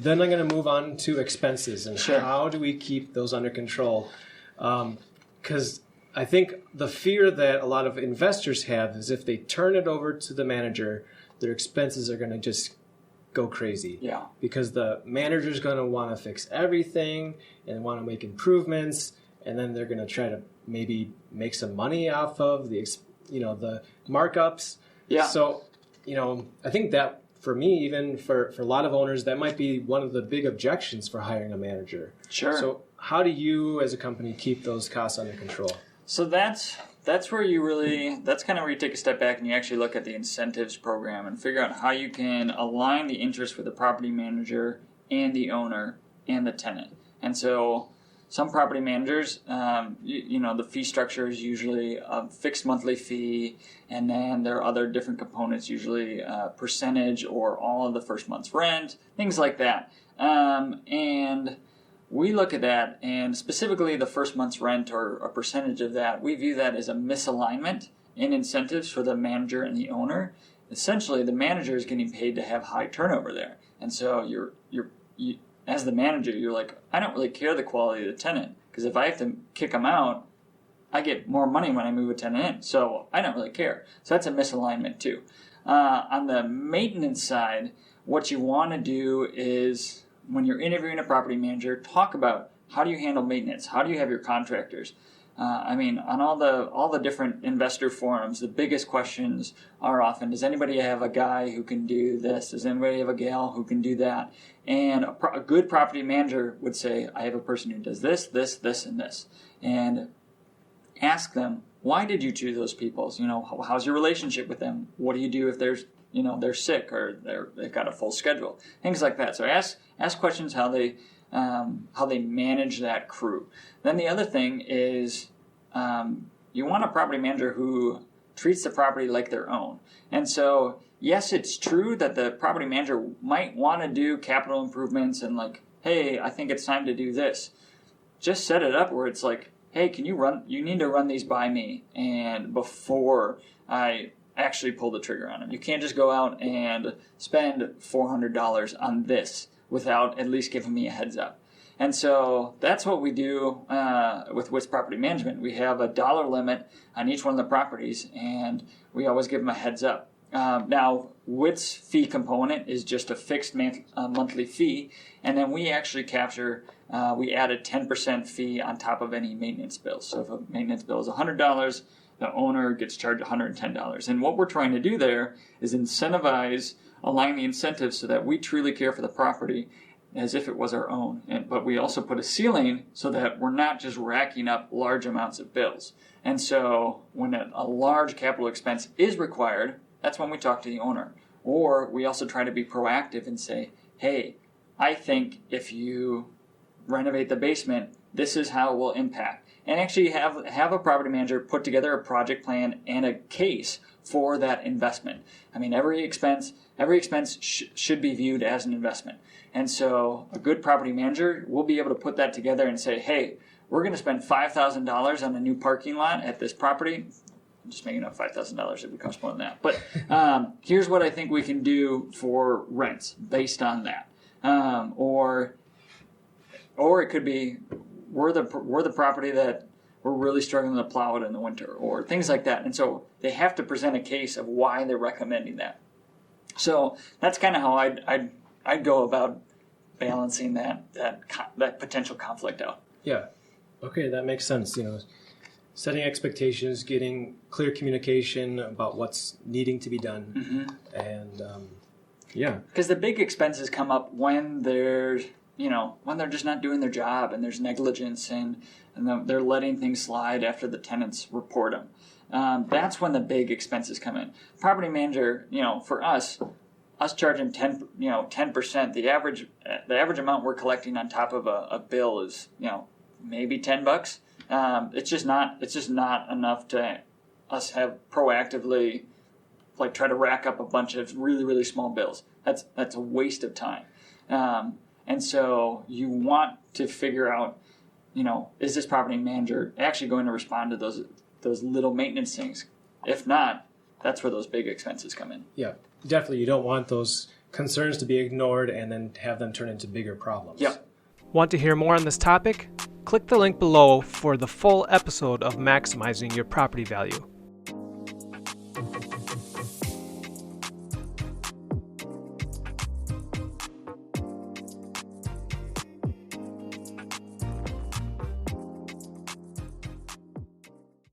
then I'm going to move on to expenses and Sure. how do we keep those under control? Because I think the fear that a lot of investors have is if they turn it over to the manager, their expenses are going to just go crazy. Yeah. Because the manager's going to want to fix everything and want to make improvements, and then they're going to try to maybe make some money off of the markups. Yeah. So, I think that for me, even for a lot of owners, that might be one of the big objections for hiring a manager. Sure. So how do you as a company keep those costs under control? So that's where that's kind of where you take a step back and you actually look at the incentives program and figure out how you can align the interest with the property manager and the owner and the tenant. And so some property managers, the fee structure is usually a fixed monthly fee, and then there are other different components, usually percentage or all of the first month's rent, things like that. And we look at that, and specifically the first month's rent or a percentage of that, we view that as a misalignment in incentives for the manager and the owner. Essentially, the manager is getting paid to have high turnover there, and so you as the manager, you're like, I don't really care the quality of the tenant, because if I have to kick them out, I get more money when I move a tenant in, so I don't really care. So that's a misalignment too. On the maintenance side, what you want to do is, when you're interviewing a property manager, talk about how do you handle maintenance, how do you have your contractors. On all the different investor forums, the biggest questions are often, does anybody have a guy who can do this? Does anybody have a gal who can do that? And a good property manager would say, I have a person who does this, this, this, and this. And ask them, why did you choose those people? How's your relationship with them? What do you do if they're sick or they've got a full schedule? Things like that. So ask questions how they manage that crew. Then the other thing is you want a property manager who treats the property like their own. And so, yes, it's true that the property manager might want to do capital improvements and like, hey, I think it's time to do this. Just set it up where it's like, hey, you need to run these by me and before I actually pull the trigger on them. You can't just go out and spend $400 on this without at least giving me a heads up. And so that's what we do with WIT's property management. We have a dollar limit on each one of the properties, and we always give them a heads up. Now, WIT's fee component is just a fixed monthly fee, and then we actually we add a 10% fee on top of any maintenance bill. So if a maintenance bill is $100, the owner gets charged $110. And what we're trying to do there is align the incentives so that we truly care for the property as if it was our own. But we also put a ceiling so that we're not just racking up large amounts of bills. And so when a large capital expense is required, that's when we talk to the owner. Or we also try to be proactive and say, hey, I think if you renovate the basement, this is how it will impact. And actually have a property manager put together a project plan and a case for that investment. Every expense should be viewed as an investment. And so a good property manager will be able to put that together and say, hey, we're going to spend $5,000 on a new parking lot at this property. I'm just making up $5,000. It would cost more than that. But here's what I think we can do for rents based on that. Or it could be we're the property that we're really struggling to plow it in the winter, or things like that. And so they have to present a case of why they're recommending that. So that's kind of how I'd go about balancing that potential conflict out. Yeah. Okay, that makes sense. Setting expectations, getting clear communication about what's needing to be done, and because the big expenses come up when they're just not doing their job and there's negligence and they're letting things slide after the tenants report them. That's when the big expenses come in. Property manager, for us charging 10%, the average amount we're collecting on top of a bill is maybe $10. It's just not enough to us have proactively try to rack up a bunch of really, really small bills. That's a waste of time. And so you want to figure out, is this property manager actually going to respond to those little maintenance things? If not, that's where those big expenses come in. Yeah, definitely. You don't want those concerns to be ignored and then have them turn into bigger problems. Yep. Want to hear more on this topic? Click the link below for the full episode of Maximizing Your Property Value.